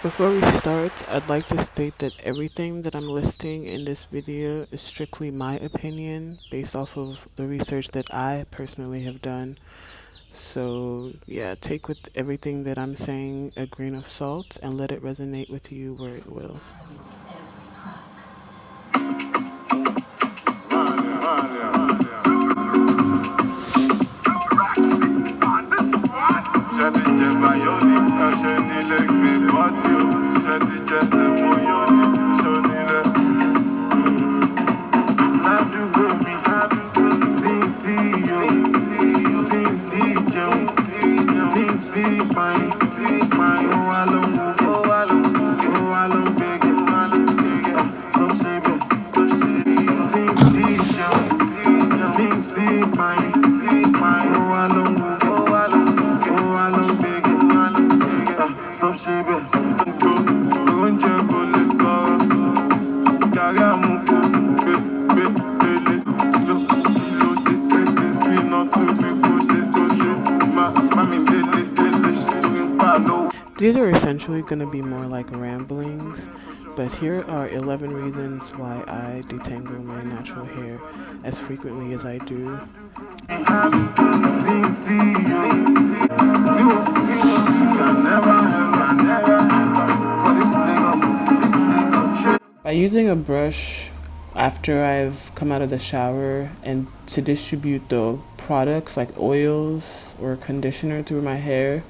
Before we start, I'd like to state that everything that I'm listing in this video is strictly my opinion based off of the research that I personally have done. So, yeah, take with everything that I'm saying a grain of salt and let it resonate with you where it will. These are essentially going to be more like ramblings, but here are 11 reasons why I detangle my natural hair as frequently as I do. By using a brush after I've come out of the shower and to distribute the products like oils or conditioner through my hair,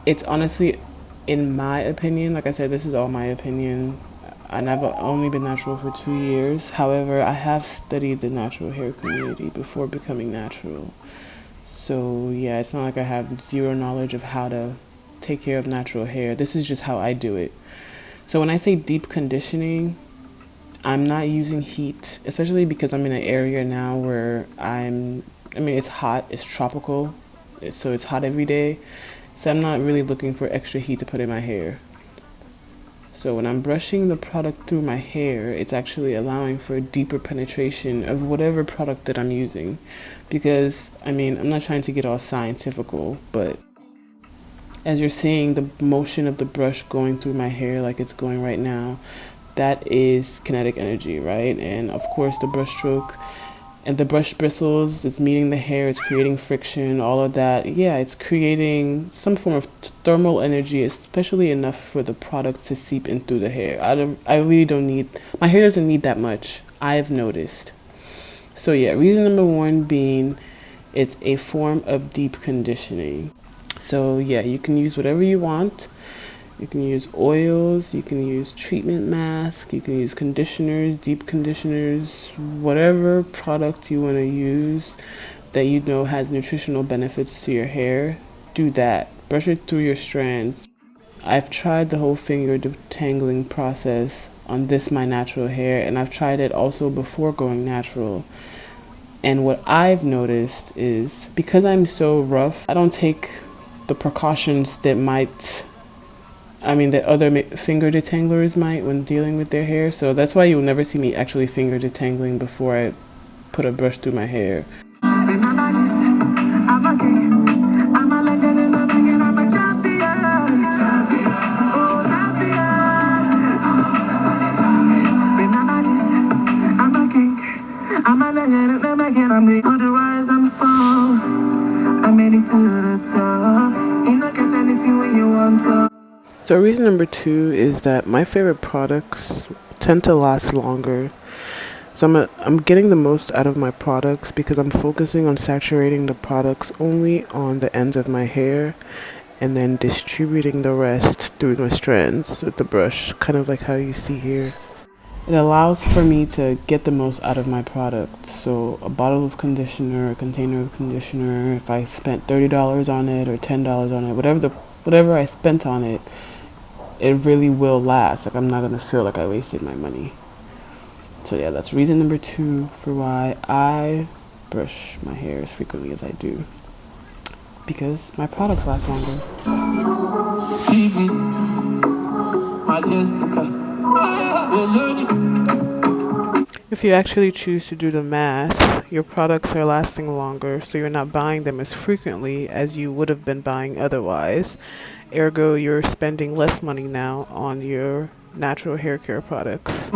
it's honestly, in my opinion, like I said, this is all my opinion, and I've only been natural for 2 years. However, I have studied the natural hair community before becoming natural. So yeah, it's not like I have zero knowledge of how to take care of natural hair. This is just how I do it. So when I say deep conditioning, I'm not using heat, especially because I'm in an area now where it's hot, it's tropical, so it's hot every day. So I'm not really looking for extra heat to put in my hair. So when I'm brushing the product through my hair, it's actually allowing for a deeper penetration of whatever product that I'm using. Because, I'm not trying to get all scientifical, but as you're seeing the motion of the brush going through my hair like it's going right now, that is kinetic energy, right? And of course the brush stroke and the brush bristles, it's meeting the hair, it's creating friction, all of that. Yeah, it's creating some form of thermal energy, especially enough for the product to seep in through the hair. I really don't need, my hair doesn't need that much, I've noticed. So yeah, reason number one being it's a form of deep conditioning. So yeah, you can use whatever you want. You can use oils, you can use treatment masks, you can use conditioners, deep conditioners, whatever product you want to use that you know has nutritional benefits to your hair, do that. Brush it through your strands. I've tried the whole finger detangling process on this my natural hair, and I've tried it also before going natural. And what I've noticed is because I'm so rough, I don't take the precautions that other finger detanglers might when dealing with their hair. So that's why you'll never see me actually finger detangling before I put a brush through my hair. So reason number two is that my favorite products tend to last longer. So I'm getting the most out of my products because I'm focusing on saturating the products only on the ends of my hair and then distributing the rest through my strands with the brush, kind of like how you see here. It allows for me to get the most out of my product. So a bottle of conditioner, a container of conditioner, if I spent $30 on it or $10 on it, whatever I spent on it, it really will last. Like I'm not gonna feel like I wasted my money. So yeah, that's reason number two for why I brush my hair as frequently as I do. Because my products last longer. If you actually choose to do the math, your products are lasting longer, so you're not buying them as frequently as you would have been buying otherwise. Ergo, you're spending less money now on your natural hair care products.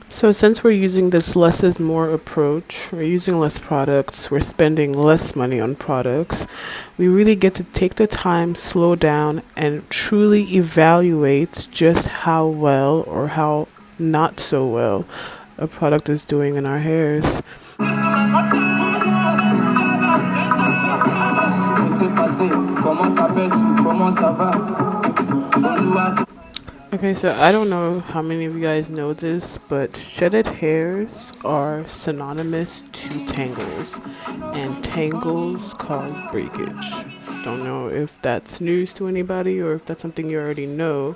So since we're using this less is more approach, we're using less products, we're spending less money on products, we really get to take the time, slow down, and truly evaluate just how well or how not so well a product is doing in our hairs. Okay, so I don't know how many of you guys know this, but shedded hairs are synonymous to tangles, and tangles cause breakage. Don't know if that's news to anybody or if that's something you already know.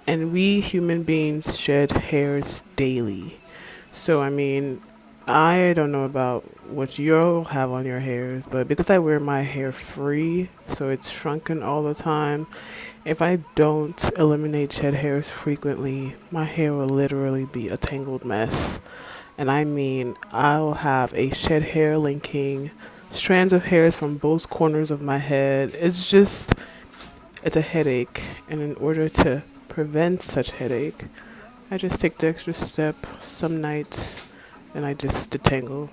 And we human beings shed hairs daily. So, I mean, I don't know about what you'll have on your hairs, but because I wear my hair free, so it's shrunken all the time, if I don't eliminate shed hairs frequently, my hair will literally be a tangled mess. And I mean, I'll have a shed hair linking strands of hairs from both corners of my head. It's a headache. And in order to prevent such headache, I just take the extra step some nights and I just detangle.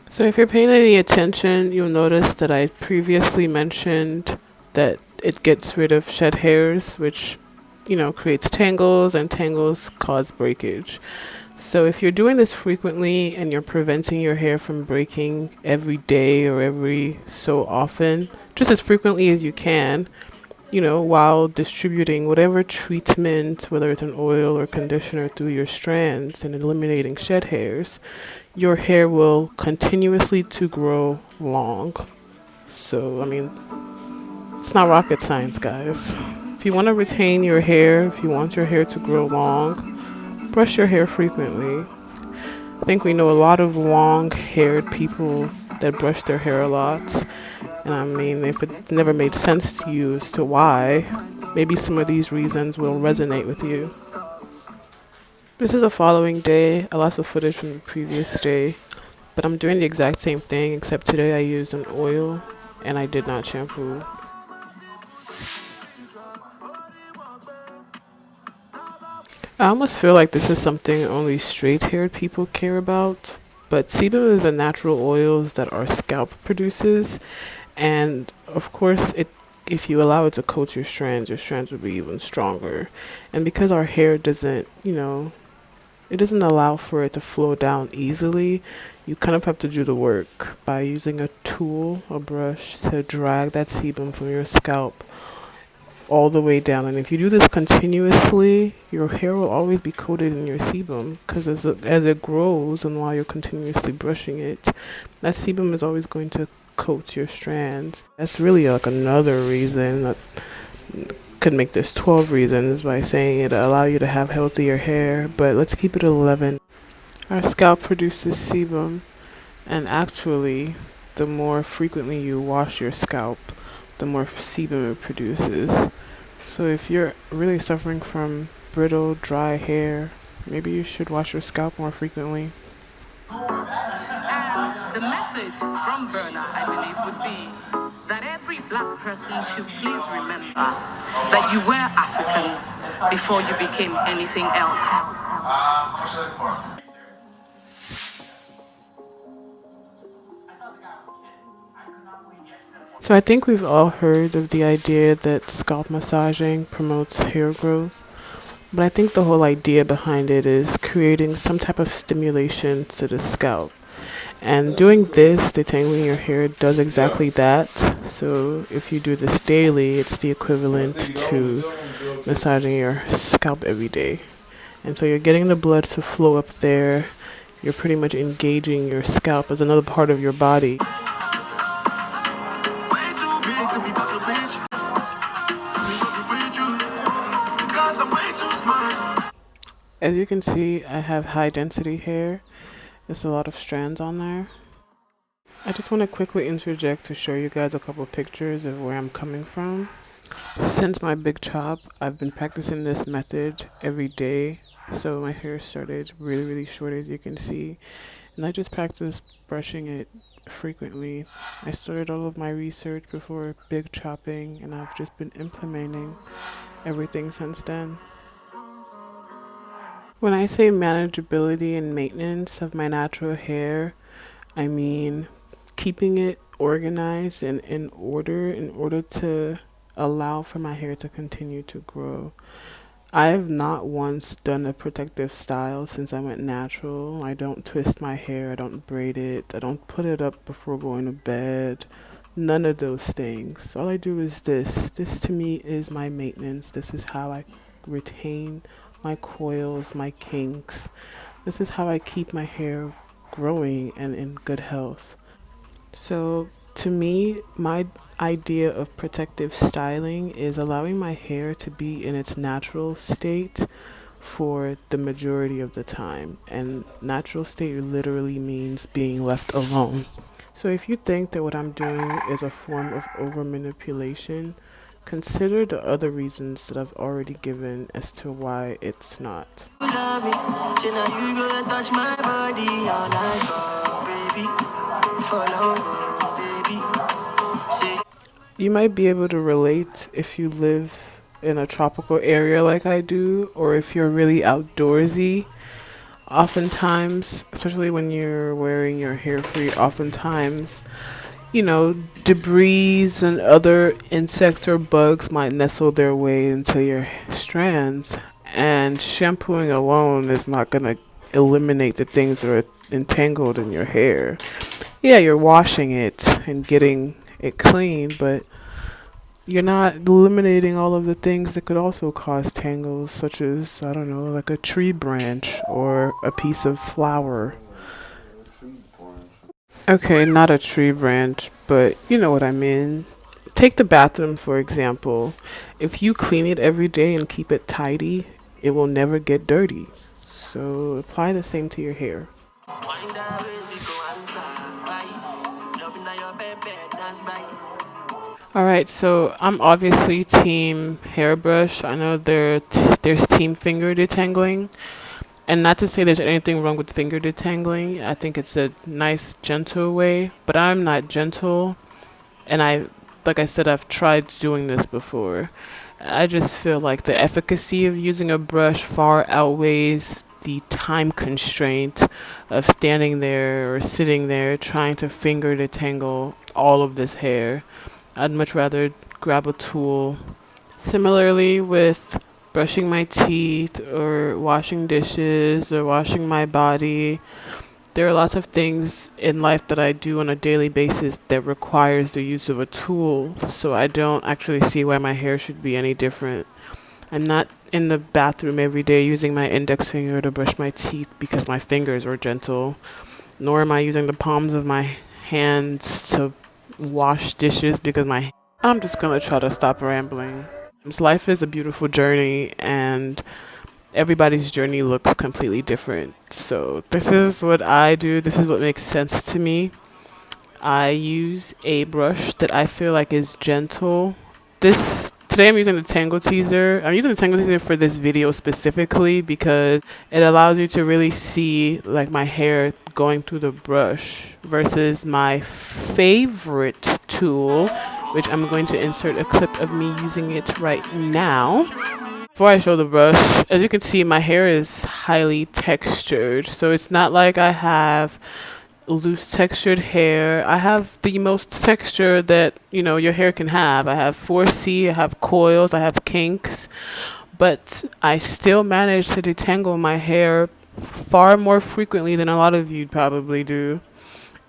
So if you're paying any attention, you'll notice that I previously mentioned that it gets rid of shed hairs, which, creates tangles, and tangles cause breakage. So if you're doing this frequently and you're preventing your hair from breaking every day or every so often, just as frequently as you can, while distributing whatever treatment, whether it's an oil or conditioner, through your strands and eliminating shed hairs, your hair will continuously to grow long. So, I mean, it's not rocket science, guys. If you want to retain your hair, if you want your hair to grow long, brush your hair frequently. I think we know a lot of long-haired people that brush their hair a lot. And I mean, if it never made sense to you as to why, maybe some of these reasons will resonate with you. This is the following day. I lost the footage from the previous day, but I'm doing the exact same thing, except today I used an oil and I did not shampoo. I almost feel like this is something only straight-haired people care about, but sebum is a natural oils that our scalp produces, and of course, if you allow it to coat your strands will be even stronger. And because our hair doesn't, it doesn't allow for it to flow down easily, you kind of have to do the work by using a tool, a brush, to drag that sebum from your scalp all the way down. And if you do this continuously, your hair will always be coated in your sebum, because as it grows and while you're continuously brushing it, that sebum is always going to coat your strands. That's really like another reason that could make this 12 reasons by saying it allow you to have healthier hair, but let's keep it 11. Our scalp produces sebum, and actually the more frequently you wash your scalp, the more sebum it produces. So if you're really suffering from brittle, dry hair, maybe you should wash your scalp more frequently. And the message from Berna, I believe, would be that every black person should please remember that you were Africans before you became anything else. So I think we've all heard of the idea that scalp massaging promotes hair growth, but I think the whole idea behind it is creating some type of stimulation to the scalp. And doing this, detangling your hair, does exactly that. So if you do this daily, it's the equivalent to massaging your scalp every day. And so you're getting the blood to flow up there. You're pretty much engaging your scalp as another part of your body. As you can see, I have high density hair. There's a lot of strands on there. I just want to quickly interject to show you guys a couple pictures of where I'm coming from. Since my big chop, I've been practicing this method every day. So my hair started really, really short, as you can see. And I just practice brushing it frequently. I started all of my research before big chopping, and I've just been implementing everything since then. When I say manageability and maintenance of my natural hair, I mean keeping it organized and in order to allow for my hair to continue to grow. I have not once done a protective style since I went natural. I don't twist my hair, I don't braid it, I don't put it up before going to bed. None of those things. All I do is this. This to me is my maintenance. This is how I retain my coils, my kinks. This is how I keep my hair growing and in good health. So, to me, my idea of protective styling is allowing my hair to be in its natural state for the majority of the time. And natural state literally means being left alone. So, if you think that what I'm doing is a form of over manipulation, consider the other reasons that I've already given as to why it's not. You might be able to relate if you live in a tropical area like I do, or if you're really outdoorsy. Oftentimes, especially when you're wearing your hair free, oftentimes, debris and other insects or bugs might nestle their way into your strands. And shampooing alone is not going to eliminate the things that are entangled in your hair. Yeah, you're washing it and getting it clean, but you're not eliminating all of the things that could also cause tangles, such as, I don't know, like a tree branch or a piece of flower. Okay, not a tree branch, but you know what I mean. Take the bathroom, for example. If you clean it every day and keep it tidy, it will never get dirty. So apply the same to your hair. All right, so I'm obviously team hairbrush. I know there's team finger detangling, and not to say there's anything wrong with finger detangling. I think it's a nice, gentle way, but I'm not gentle, and like I said, I've tried doing this before. I just feel like the efficacy of using a brush far outweighs the time constraint of standing there or sitting there trying to finger detangle all of this hair. I'd much rather grab a tool. Similarly, with brushing my teeth or washing dishes or washing my body, there are lots of things in life that I do on a daily basis that requires the use of a tool, so I don't actually see why my hair should be any different. I'm not in the bathroom every day using my index finger to brush my teeth because my fingers are gentle, nor am I using the palms of my hands to wash dishes because my. I'm just gonna try to stop rambling. Life is a beautiful journey, and everybody's journey looks completely different. So, this is what I do, this is what makes sense to me. I use a brush that I feel like is gentle. Today I'm using the Tangle Teezer. I'm using the Tangle Teezer for this video specifically because it allows you to really see like my hair going through the brush versus my favorite tool, which I'm going to insert a clip of me using it right now. Before I show the brush, as you can see, my hair is highly textured, so it's not like I have loose textured hair. I have the most texture that your hair can have. I have 4C, I have coils, I have kinks, but I still manage to detangle my hair far more frequently than a lot of you probably do,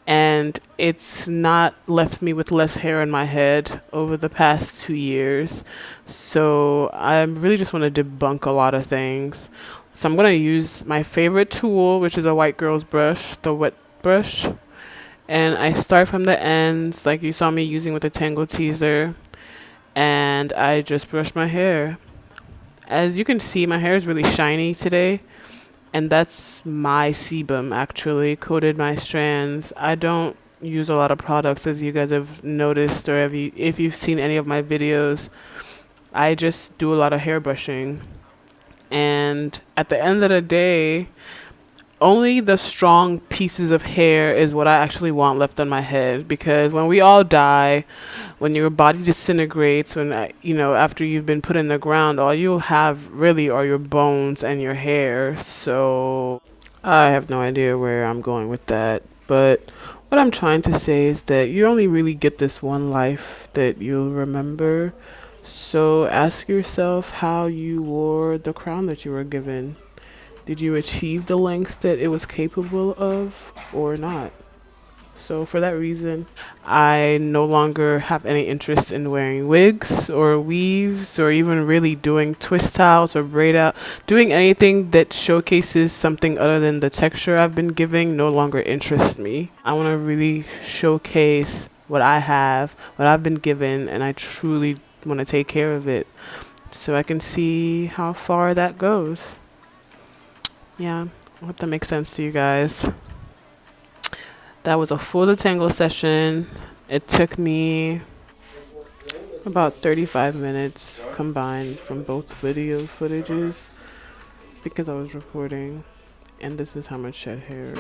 and it's not left me with less hair in my head over the past 2 years. So I really just want to debunk a lot of things. So I'm going to use my favorite tool, which is a white girl's brush, the wet brush, and I start from the ends like you saw me using with the Tangle Teezer, and I just brush my hair. As you can see, my hair is really shiny today. And that's my sebum actually coated my strands. I don't use a lot of products, as you guys have noticed, or if you've seen any of my videos. I just do a lot of hair brushing. And at the end of the day, only the strong pieces of hair is what I actually want left on my head, because when we all die, when your body disintegrates, after you've been put in the ground, all you'll have really are your bones and your hair. So I have no idea where I'm going with that, but what I'm trying to say is that you only really get this one life that you'll remember. So ask yourself how you wore the crown that you were given. Did you achieve the length that it was capable of or not? So for that reason, I no longer have any interest in wearing wigs or weaves or even really doing twist styles or braid out. Doing anything that showcases something other than the texture I've been giving no longer interests me. I want to really showcase what I have, what I've been given, and I truly want to take care of it so I can see how far that goes. Yeah, I hope that makes sense to you guys. That was a full detangle session. It took me about 35 minutes combined from both video footages because I was recording. And this is how much shed hair.